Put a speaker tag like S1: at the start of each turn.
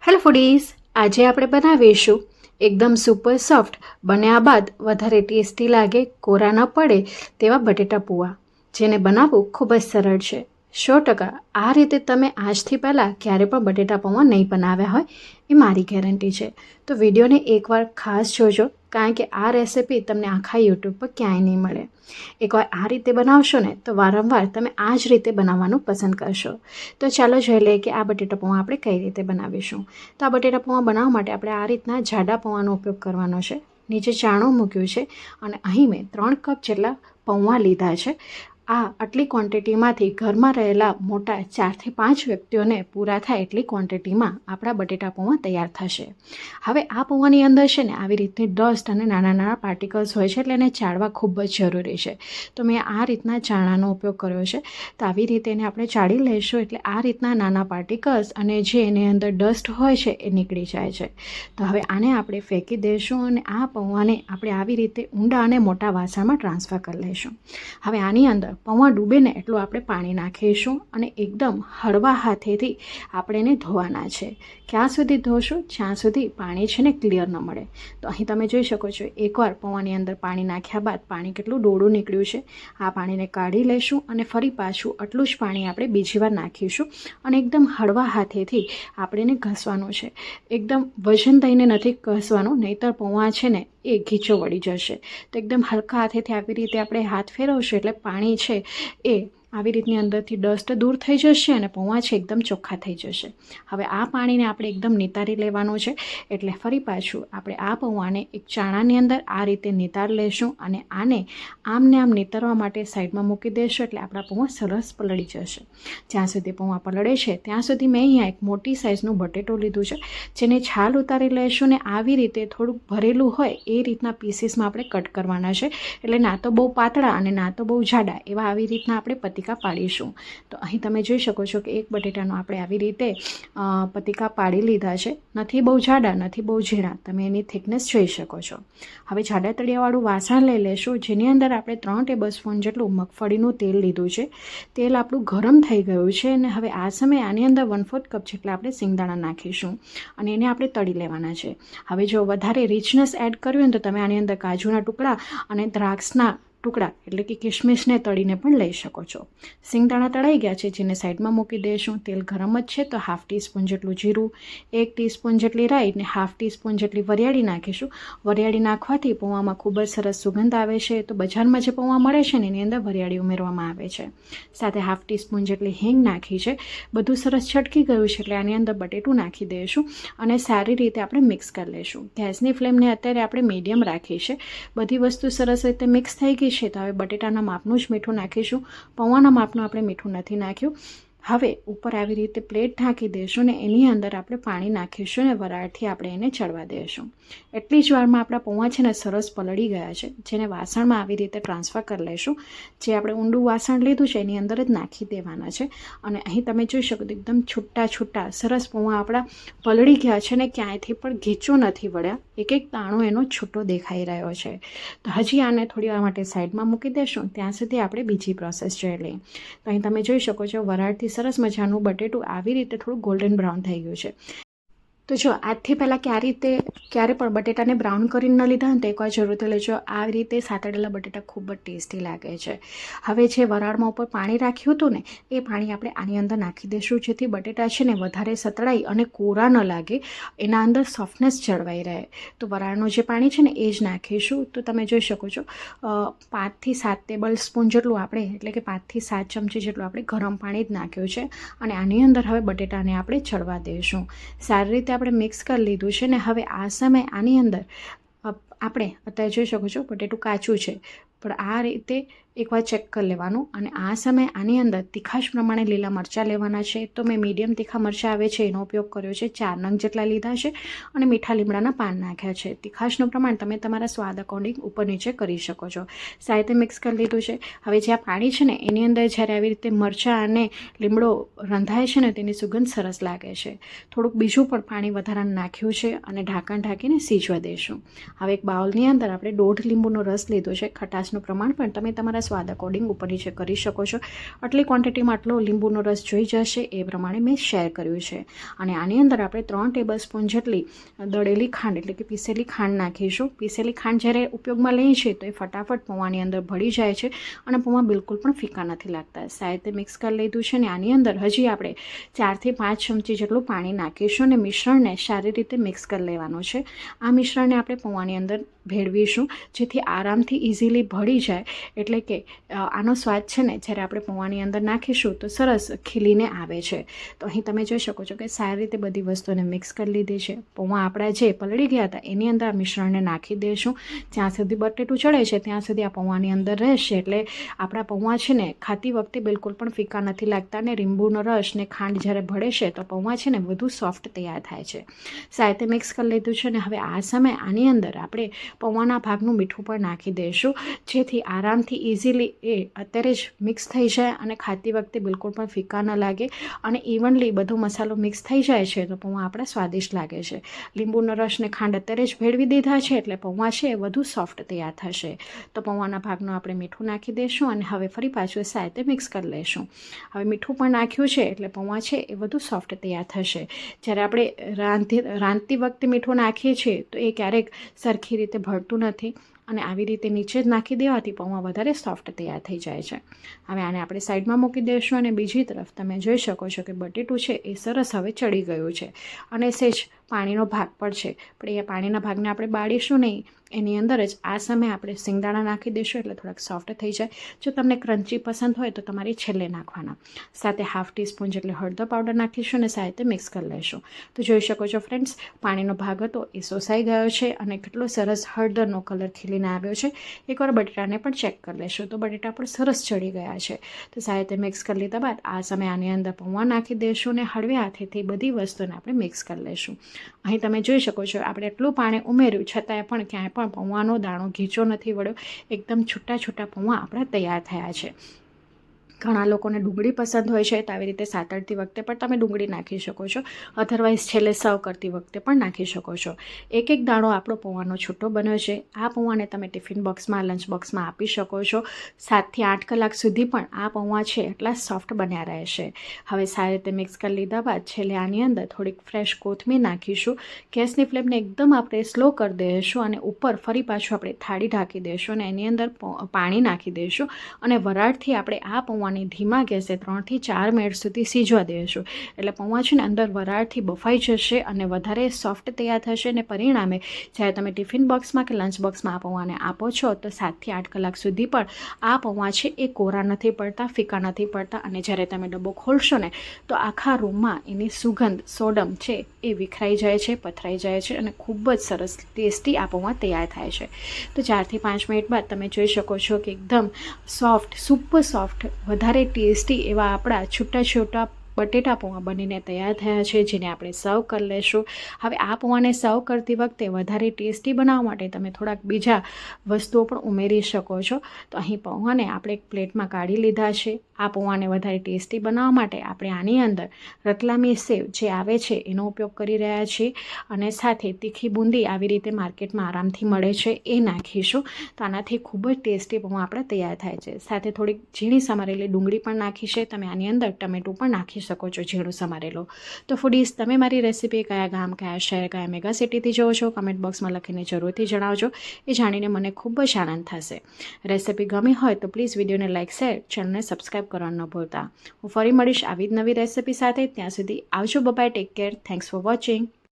S1: Hello foodies, આજે આપણે બનાવીશું એકદમ સુપર સોફ્ટ બન્યા બાદ વધારે ટેસ્ટી લાગે, કોરા ન પડે તેવા બટેટા પૌવા, જેને બનાવવું ખૂબ જ સરળ છે. 100% આ રીતે તમે આજથી પહેલાં ક્યારે પણ બટેટા પૌવા નહીં બનાવ્યા હોય એ મારી ગેરંટી છે. તો વિડીયોને એકવાર ખાસ જોજો, કારણ કે આ રેસિપી તમને આખા યુટ્યુબ પર ક્યાંય નહીં મળે. એકવાર આ રીતે બનાવશો ને તો વારંવાર તમે આ જ રીતે બનાવવાનું પસંદ કરશો. તો ચાલો જોઈ લઈએ કે આ બટેટા પૌવા આપણે કઈ રીતે બનાવીશું. તો આ બટેટા પૌવા બનાવવા માટે આપણે આ રીતના જાડા પૌવાનો ઉપયોગ કરવાનો છે. નીચે ચાણું મૂક્યું છે અને અહીં મેં 3 કપ જેટલા પૌવા લીધા છે. આ આટલી ક્વોન્ટિટીમાંથી ઘરમાં રહેલા મોટા 4 થી 5 વ્યક્તિઓને પૂરા થાય એટલી ક્વોન્ટિટીમાં આપણા બટેટા પૌવા તૈયાર થશે. હવે આ પૌવાની અંદર છે ને આવી રીતની ડસ્ટ અને નાના નાના પાર્ટિકલ્સ હોય છે, એટલે એને ચાળવા ખૂબ જ જરૂરી છે. તો મેં આ રીતના ચાણાનો ઉપયોગ કર્યો છે. તો આવી રીતે એને આપણે ચાળી લઈશું એટલે આ રીતના નાના પાર્ટિકલ્સ અને જે એની અંદર ડસ્ટ હોય છે એ નીકળી જાય છે. તો હવે આને આપણે ફેંકી દઈશું અને આ પૌવાને આપણે આવી રીતે ઊંડા અને મોટા વાસણમાં ટ્રાન્સફર કરી લઈશું. હવે આની અંદર પૌવા ડૂબે ને એટલું આપણે પાણી નાખીશું અને એકદમ હળવા હાથેથી આપણે એને ધોવાના છે. ક્યાં સુધી ધોશું? જ્યાં સુધી પાણી છે ને ક્લિયર ન મળે. તો અહીં તમે જોઈ શકો છો, એકવાર પૌવાની અંદર પાણી નાખ્યા બાદ પાણી કેટલું ડોળું નીકળ્યું છે. આ પાણીને કાઢી લઈશું અને ફરી પાછું આટલું જ પાણી આપણે બીજી વાર નાખીશું અને એકદમ હળવા હાથેથી આપણે એને ઘસવાનું છે. એકદમ વજન દઈને નથી ઘસવાનું, નહીંતર પૌવા છે ને એ ઘીચો વળી જશે. તો એકદમ હલકા હાથેથી આવી રીતે આપણે હાથ ફેરવશું એટલે પાણી છે એ આવી રીતની અંદરથી ડસ્ટ દૂર થઈ જશે અને પૌવા છે એકદમ ચોખ્ખા થઈ જશે. હવે આ પાણીને આપણે એકદમ નિતારી લેવાનું છે. એટલે ફરી પાછું આપણે આ પૌવાને એક ચાણાની અંદર આ રીતે નિતાર લેશું અને આને આમને આમ નિતારવા માટે સાઈડમાં મૂકી દઈશું એટલે આપણા પૌવા સરસ પલળી જશે. જ્યાં સુધી પૌવા પલળે છે ત્યાં સુધી મેં અહીંયા એક મોટી સાઇઝનું બટેટું લીધું છે, જેને છાલ ઉતારી લઈશું ને આવી રીતે થોડુંક ભરેલું હોય એ રીતના પીસીસમાં આપણે કટ કરવાના છે. એટલે ના તો બહુ પાતળા અને ના તો બહુ જાડા એવા આવી રીતના આપણે પતિકા પાડીશું. તો અહીં તમે જોઈ શકો છો કે એક બટેટાનો આપણે આવી રીતે પતિકા પાડી લીધા છે. નથી બહુ જાડા નથી બહુ ઝીણા, તમે એની થિકનેસ જોઈ શકો છો. હવે જાડા તળિયાવાળું વાસણ લઈ લેશું, જેની અંદર આપણે 3 ટેબલસ્પૂન જેટલું મગફળીનું તેલ લીધું છે. તેલ આપણું ગરમ થઈ ગયું છે અને હવે આ સમયે આની અંદર 1/4 કપ જેટલા આપણે સિંગદાણા નાખીશું અને એને આપણે તળી લેવાના છે. હવે જો વધારે રિચનેસ એડ કરવી હોય તો તમે આની અંદર કાજુના ટુકડા અને દ્રાક્ષના ટુકડા એટલે કે કિશમિશને તળીને પણ લઈ શકો છો. સિંગદાણા તળાઈ ગયા છે, જેને સાઈડમાં મૂકી દઈશું. તેલ ગરમ જ છે તો 1/2 ટીસ્પૂન જેટલું જીરું, 1 ટીસ્પૂન જેટલી રાઈ ને 1/2 ટીસ્પૂન જેટલી વરિયાળી નાખીશું. વરિયાળી નાખવાથી પૌવામાં ખૂબ જ સરસ સુગંધ આવે છે. તો બજારમાં જે પૌવા મળે છે ને એની અંદર વરિયાળી ઉમેરવામાં આવે છે. સાથે 1/2 ટીસ્પૂન જેટલી હિંગ નાખી છે. બધું સરસ છટકી ગયું છે એટલે આની અંદર બટેટું નાખી દઈશું અને સારી રીતે આપણે મિક્સ કરી લઈશું. ગેસની ફ્લેમને અત્યારે આપણે મીડિયમ રાખી છે. બધી વસ્તુ સરસ રીતે મિક્સ થઈ ગઈ છે. તો હવે બટેટાના માપનું જ મીઠું નાખીશું, પૌવાના માપનું આપણે મીઠું નથી નાખ્યું. હવે ઉપર આવી રીતે પ્લેટ ઢાંકી દઈશું ને એની અંદર આપણે પાણી નાખીશું ને વરાળથી આપણે એને ચડવા દઈશું. એટલી જ વારમાં આપણા પૌવા છે ને સરસ પલળી ગયા છે, જેને વાસણમાં આવી રીતે ટ્રાન્સફર કરી લઈશું. જે આપણે ઊંડું વાસણ લીધું છે એની અંદર જ નાખી દેવાના છે અને અહીં તમે જોઈ શકો તો એકદમ છૂટા છૂટા સરસ પૌવા આપણા પલળી ગયા છે ને ક્યાંયથી પણ ઘીચો નથી વળ્યા. એક એક દાણો એનો છૂટો દેખાઈ રહ્યો છે. તો હજી આને થોડી વાર માટે સાઈડમાં મૂકી દઈશું, ત્યાં સુધી આપણે બીજી પ્રોસેસ જોઈ લઈએ. તો અહીં તમે જોઈ શકો છો વરાળથી સરસ મજાનું બટેટું આવી રીતે થોડું ગોલ્ડન બ્રાઉન થઈ ગયું છે. તો જો આજથી પહેલાં ક્યારે પણ બટેટાને બ્રાઉન કરીને ન લીધા ને તો એકવાર જરૂરથી લેજો. આ રીતે સાતળેલા બટેટા ખૂબ જ ટેસ્ટી લાગે છે. હવે જે વરાળમાં ઉપર પાણી રાખ્યું હતું ને એ પાણી આપણે આની અંદર નાખી દઈશું, જેથી બટેટા છે ને વધારે સતળાઈ અને કોરા ન લાગે, એના અંદર સોફ્ટનેસ જળવાઈ રહે. તો વરાળનું જે પાણી છે ને એ જ નાખીશું. તો તમે જોઈ શકો છો 5 થી 7 ટેબલ સ્પૂન જેટલું આપણે એટલે કે 5 થી 7 ચમચી જેટલું આપણે ગરમ પાણી જ નાખ્યું છે અને આની અંદર હવે બટેટાને આપણે ચડવા દઈશું. સારી રીતે આપણે મિક્સ કરી લીધું છે ને હવે આ સમયે આની અંદર આપણે અત્યારે જોઈ શકો છો બટેટું કાચું છે, પણ આ રીતે એકવાર ચેક કરી લેવાનું. અને આ સમયે આની અંદર તીખાશ પ્રમાણે લીલા મરચાં લેવાના છે. તો મેં મીડિયમ તીખા મરચાં આવે છે એનો ઉપયોગ કર્યો છે, 4 નંગ જેટલા લીધા છે અને મીઠા લીમડાના પાન નાખ્યા છે. તીખાશનું પ્રમાણ તમે તમારા સ્વાદ અકોર્ડિંગ ઉપર નીચે કરી શકો છો. સાથે મિક્સ કરી લીધું છે. હવે જે આ પાણી છે ને એની અંદર જ્યારે આવી રીતે મરચાં અને લીમડો રંધાય છે ને તેની સુગંધ સરસ લાગે છે. થોડુંક બીજું પણ પાણી વધારાનું નાખ્યું છે અને ઢાંકણ ઢાંકીને સીજવા દઈશું. હવે એક બાઉલની અંદર આપણે 1/2 લીંબુનો રસ લીધો છે. ખટાશનું પ્રમાણ પણ તમે તમારા તમારા સ્વાદ અકોર્ડિંગ ઉપર નીચે કરી શકો છો. આટલી ક્વોન્ટિટીમાં આટલો લીંબુનો રસ જોઈ જશે એ પ્રમાણે મેં શેર કર્યું છે. અને આની અંદર આપણે 3 ટેબલસ્પૂન જેટલી દળેલી ખાંડ એટલે કે પીસેલી ખાંડ નાખીશું. પીસેલી ખાંડ જ્યારે ઉપયોગમાં લઈએ છીએ તો એ ફટાફટ પૌવાની અંદર ભળી જાય છે અને પૌવા બિલકુલ પણ ફીકા નથી લાગતા. સાયતે મિક્સ કરી લીધું છે ને આની અંદર હજી આપણે 4 થી 5 ચમચી જેટલું પાણી નાખીશું અને મિશ્રણને સારી રીતે મિક્સ કરી લેવાનું છે. આ મિશ્રણને આપણે પૌવાની અંદર ભેળવીશું જેથી આરામથી ઇઝીલી ભળી જાય. એટલે કે આનો સ્વાદ છે ને જ્યારે આપણે પૌવાની અંદર નાખીશું તો સરસ ખીલીને આવે છે. તો અહીં તમે જોઈ શકો છો કે સારી રીતે બધી વસ્તુને મિક્સ કરી લીધી છે. પૌવા આપણા જે પલળી ગયા હતા એની અંદર આ મિશ્રણને નાખી દઈશું. જ્યાં સુધી બટેટું ચડે છે ત્યાં સુધી આ પૌવાની અંદર રહેશે. એટલે આપણા પૌવા છે ને ખાતી વખતે બિલકુલ પણ ફીકા નથી લાગતા ને લીંબુનો રસ ને ખાંડ જ્યારે ભળે છે તો પૌવા છે ને વધુ સોફ્ટ તૈયાર થાય છે. સાયતે મિક્સ કરી લીધું છે ને હવે આ સમયે આની અંદર આપણે પૌવાના ભાગનું મીઠું પણ નાખી દઈશું જેથી આરામથી ઇઝીલી એ અત્યારે જ મિક્સ થઈ જાય અને ખાતી વખતે બિલકુલ પણ ફીકા ન લાગે અને ઇવનલી બધો મસાલો મિક્સ થઈ જાય છે તો પૌવા આપણા સ્વાદિષ્ટ લાગે છે. લીંબુનો રસ ને ખાંડ અત્યારે જ ભેળવી દીધા છે એટલે પૌવા છે એ વધુ સોફ્ટ તૈયાર થશે. તો પૌવાના ભાગનું આપણે મીઠું નાખી દઈશું અને હવે ફરી પાછું સાયતે મિક્સ કરી લઈશું. હવે મીઠું પણ નાખ્યું છે એટલે પૌવા છે એ વધુ સોફ્ટ તૈયાર થશે. જ્યારે આપણે રાંધતી વખતે મીઠું નાખીએ છીએ તો એ ક્યારેક સરખી રીતે ભળતું નથી અને આવી રીતે નીચે જ નાખી દેવાથી પૌવા વધારે સોફ્ટ તૈયાર થઈ જાય છે. હવે આને આપણે સાઈડમાં મૂકી દઈશું અને બીજી તરફ તમે જોઈ શકો છો કે બટેટું છે એ સરસ હવે ચડી ગયું છે અને સહેજ પાણીનો ભાગ પણ છે. પણ એ પાણીના ભાગને આપણે બાળીશું નહીં. એની અંદર જ આ સમયે આપણે સિંગદાણા નાખી દઈશું એટલે થોડાક સોફ્ટ થઈ જાય. જો તમને ક્રન્ચી પસંદ હોય તો તમારી છેલ્લે નાખવાના. સાથે 1/2 ટીસ્પૂન જેટલી હળદર પાવડર નાખીશું અને સાથે મિક્સ કરી લઈશું. તો જોઈ શકો છો ફ્રેન્ડ્સ પાણીનો ભાગ હતો એ શોષાઈ ગયો છે અને કેટલો સરસ હળદરનો કલર ખીલીને આવ્યો છે. એકવાર બટેટાને પણ ચેક કરી લેશું તો બટેટા પણ સરસ ચડી ગયા છે. તો સાથે મિક્સ કરી લીધા બાદ આ સમયે આની અંદર પૌવા નાખી દઈશું અને હળવે હાથેથી બધી વસ્તુને આપણે મિક્સ કરી લઈશું. અહીં તમે જોઈ શકો છો આપણે એટલું પાણી ઉમેર્યું છતાંય પણ ક્યાંય પણ પૌવાનો દાણો ઘીચો નથી વળ્યો. એકદમ છૂટા છૂટા પૌવા આપણા તૈયાર થયા છે. ઘણા લોકોને ડુંગળી પસંદ હોય છે તો આવી રીતે સાતળતી વખતે પણ તમે ડુંગળી નાખી શકો છો. અધરવાઇઝ છેલ્લે સર્વ કરતી વખતે પણ નાખી શકો છો. એક એક દાણો આપણો પૌવાનો છૂટો બન્યો છે. આ પૌવાને તમે ટિફિન બોક્સમાં લંચ બોક્સમાં આપી શકો છો. 7 થી 8 કલાક સુધી પણ આ પૌવા છે એટલા સોફ્ટ બન્યા રહેશે. હવે સારી રીતે મિક્સ કરી લીધા બાદ છેલ્લે આની અંદર થોડીક ફ્રેશ કોથમીર નાખીશું. ગેસની ફ્લેમને એકદમ આપણે સ્લો કરી દઈશું અને ઉપર ફરી પાછું આપણે થાળી ઢાંકી દઈશું અને એની અંદર પાણી નાખી દઈશું અને વરાળથી આપણે આ પૌવા ધીમા ગેસે 3 થી 4 મિનિટ સુધી સીજવા દઈશું. એટલે પૌવા છે ને અંદર વરાળથી બફાઈ જશે અને વધારે સોફ્ટ તૈયાર થશે અને પરિણામે જ્યારે તમે ટિફિન બોક્સમાં કે લંચ બોક્સમાં આ પૌવાને આપો છો તો 7 થી 8 કલાક સુધી પણ આ પૌવા છે એ કોરા નથી પડતા, ફીકા નથી પડતા અને જ્યારે તમે ડબ્બો ખોલશો ને તો આખા રૂમમાં એની સુગંધ સોડમ છે એ વિખરાઈ જાય છે, પથરાઈ જાય છે અને ખૂબ જ સરસ ટેસ્ટી આ પૌવા તૈયાર થાય છે. તો 4 થી 5 મિનિટ બાદ તમે જોઈ શકો છો કે એકદમ સોફ્ટ, સુપર સોફ્ટ, વધારે ટેસ્ટી એવા આપણા છૂટા છૂટા બટેટા પૌવા બનીને તૈયાર થયા છે જેને આપણે સર્વ કરી લઈશું. હવે આ પૌવાને સર્વ કરતી વખતે વધારે ટેસ્ટી બનાવવા માટે તમે થોડાક બીજા વસ્તુઓ પણ ઉમેરી શકો છો. તો અહીં પૌવાને આપણે એક પ્લેટમાં કાઢી લીધા છે. આ પૌવાને વધારે ટેસ્ટી બનાવવા માટે આપણે આની અંદર રતલામી સેવ જે આવે છે એનો ઉપયોગ કરી રહ્યા છીએ અને સાથે તીખી બુંદી આવી રીતે માર્કેટમાં આરામથી મળે છે એ નાખીશું. તો આનાથી ખૂબ જ ટેસ્ટી પૌવા આપણા તૈયાર થાય છે. સાથે થોડીક ઝીણી સમારેલી ડુંગળી પણ નાખી છે. તમે આની અંદર ટમેટું પણ નાખી શકો છો ઝીણું સમારેલો. તો ફૂડીઝ તમે મારી રેસીપી કયા ગામ, કયા શહેર, કયા મેગા સિટીથી જોવો છો કમેન્ટ બોક્સમાં લખીને જરૂરથી જણાવજો. એ જાણીને મને ખૂબ જ આનંદ થશે. રેસીપી ગમી હોય તો પ્લીઝ વિડીયોને લાઇક, શેર, ચેનલને સબસ્ક્રાઈબ કરવાનું ન ભૂલતા. હું ફરી મળીશ આવી જ નવી રેસીપી સાથે. ત્યાં સુધી આવજો. Bye, take care. Thanks for watching.